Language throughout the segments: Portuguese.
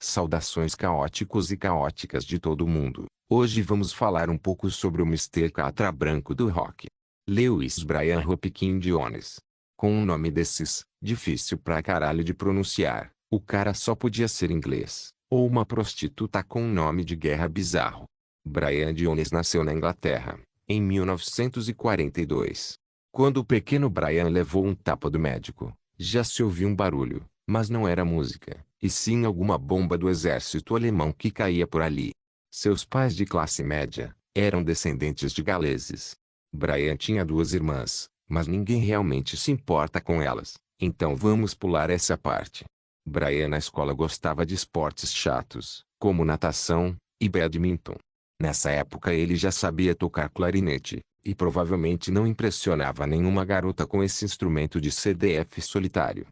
Saudações caóticos e caóticas de todo mundo. Hoje vamos falar um pouco sobre o Mr. Catra Branco do rock. Lewis Brian Hopkins Jones. Com um nome desses, difícil pra caralho de pronunciar, o cara só podia ser inglês, ou uma prostituta com um nome de guerra bizarro. Brian Jones nasceu na Inglaterra, em 1942. Quando o pequeno Brian levou um tapa do médico, já se ouviu um barulho, mas não era música, e sim alguma bomba do exército alemão que caía por ali. Seus pais de classe média, eram descendentes de galeses. Brian tinha duas irmãs, mas ninguém realmente se importa com elas, então vamos pular essa parte. Brian na escola gostava de esportes chatos, como natação e badminton. Nessa época ele já sabia tocar clarinete, e provavelmente não impressionava nenhuma garota com esse instrumento de CDF solitário.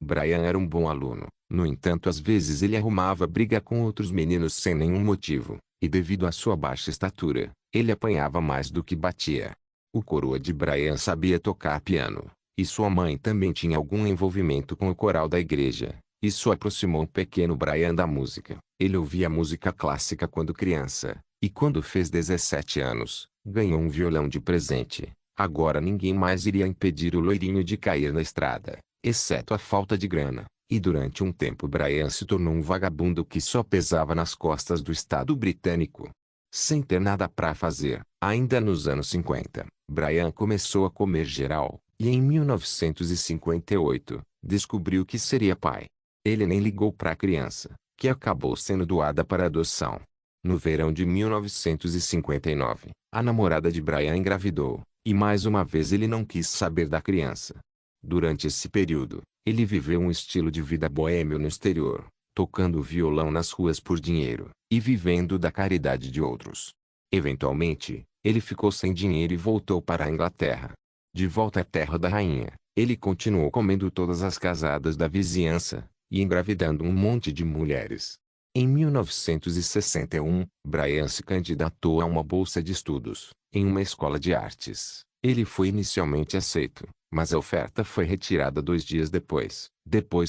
Brian era um bom aluno, no entanto às vezes ele arrumava briga com outros meninos sem nenhum motivo, e devido à sua baixa estatura, ele apanhava mais do que batia. O coroa de Brian sabia tocar piano, e sua mãe também tinha algum envolvimento com o coral da igreja. Isso aproximou o pequeno Brian da música. Ele ouvia música clássica quando criança, e quando fez 17 anos, ganhou um violão de presente. Agora ninguém mais iria impedir o loirinho de cair na estrada, exceto a falta de grana. E durante um tempo Brian se tornou um vagabundo que só pesava nas costas do Estado britânico. Sem ter nada pra fazer, ainda nos anos 50, Brian começou a comer geral, e em 1958, descobriu que seria pai. Ele nem ligou pra criança, que acabou sendo doada para adoção. No verão de 1959, a namorada de Brian engravidou, e mais uma vez ele não quis saber da criança. Durante esse período, ele viveu um estilo de vida boêmio no exterior, tocando violão nas ruas por dinheiro, e vivendo da caridade de outros. Eventualmente, ele ficou sem dinheiro e voltou para a Inglaterra. De volta à terra da rainha, ele continuou comendo todas as casadas da vizinhança, e engravidando um monte de mulheres. Em 1961, Brian se candidatou a uma bolsa de estudos, em uma escola de artes. Ele foi inicialmente aceito, mas a oferta foi retirada 2 dias depois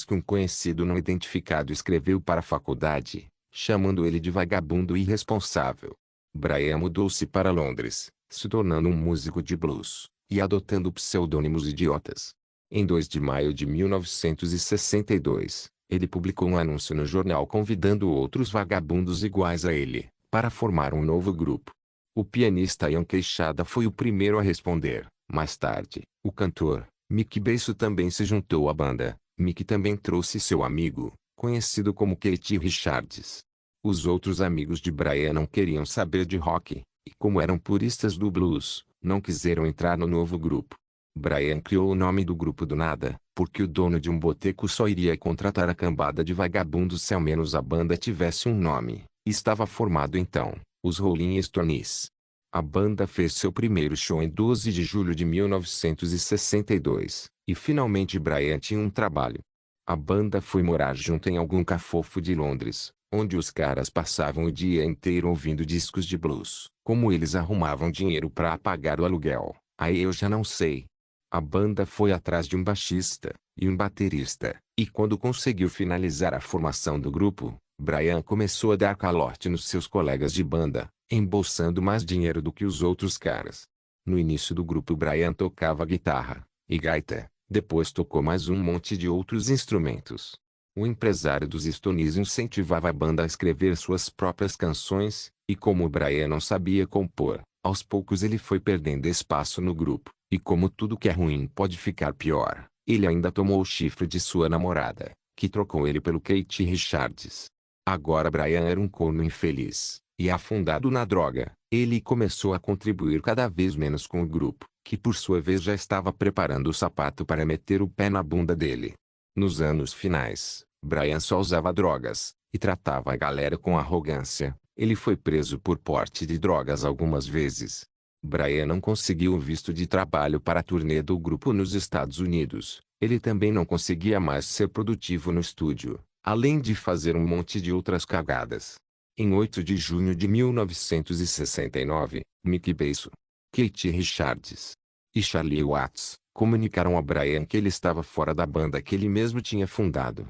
que um conhecido não identificado escreveu para a faculdade, chamando ele de vagabundo e irresponsável. Brian mudou-se para Londres, se tornando um músico de blues, e adotando pseudônimos idiotas. Em 2 de maio de 1962, ele publicou um anúncio no jornal convidando outros vagabundos iguais a ele, para formar um novo grupo. O pianista Ian Queixada foi o primeiro a responder. Mais tarde, o cantor, Mick Beiso também se juntou à banda. Mick também trouxe seu amigo, conhecido como Keith Richards. Os outros amigos de Brian não queriam saber de rock, e como eram puristas do blues, não quiseram entrar no novo grupo. Brian criou o nome do grupo do nada, porque o dono de um boteco só iria contratar a cambada de vagabundos se ao menos a banda tivesse um nome. Estava formado então, os Rolling Stones. A banda fez seu primeiro show em 12 de julho de 1962, e finalmente Brian tinha um trabalho. A banda foi morar junto em algum cafofo de Londres, onde os caras passavam o dia inteiro ouvindo discos de blues. Como eles arrumavam dinheiro para pagar o aluguel, aí eu já não sei. A banda foi atrás de um baixista e um baterista, e quando conseguiu finalizar a formação do grupo, Brian começou a dar calote nos seus colegas de banda, embolsando mais dinheiro do que os outros caras. No início do grupo Brian tocava guitarra e gaita, depois tocou mais um monte de outros instrumentos. O empresário dos Stones incentivava a banda a escrever suas próprias canções, e como Brian não sabia compor, aos poucos ele foi perdendo espaço no grupo. E como tudo que é ruim pode ficar pior, ele ainda tomou o chifre de sua namorada, que trocou ele pelo Keith Richards. Agora Brian era um corno infeliz, e afundado na droga, ele começou a contribuir cada vez menos com o grupo, que por sua vez já estava preparando o sapato para meter o pé na bunda dele. Nos anos finais, Brian só usava drogas, e tratava a galera com arrogância. Ele foi preso por porte de drogas algumas vezes. Brian não conseguiu o visto de trabalho para a turnê do grupo nos Estados Unidos. Ele também não conseguia mais ser produtivo no estúdio, além de fazer um monte de outras cagadas. Em 8 de junho de 1969, Mick Beiso, Keith Richards e Charlie Watts comunicaram a Brian que ele estava fora da banda que ele mesmo tinha fundado.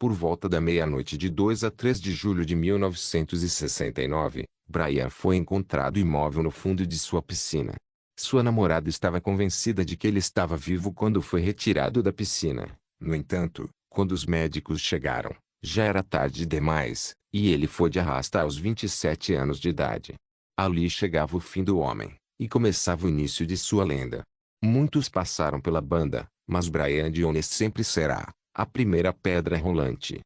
Por volta da meia-noite de 2 a 3 de julho de 1969, Brian foi encontrado imóvel no fundo de sua piscina. Sua namorada estava convencida de que ele estava vivo quando foi retirado da piscina. No entanto, quando os médicos chegaram, já era tarde demais, e ele foi de arrasta aos 27 anos de idade. Ali chegava o fim do homem, e começava o início de sua lenda. Muitos passaram pela banda, mas Brian Jones sempre será a primeira pedra rolante.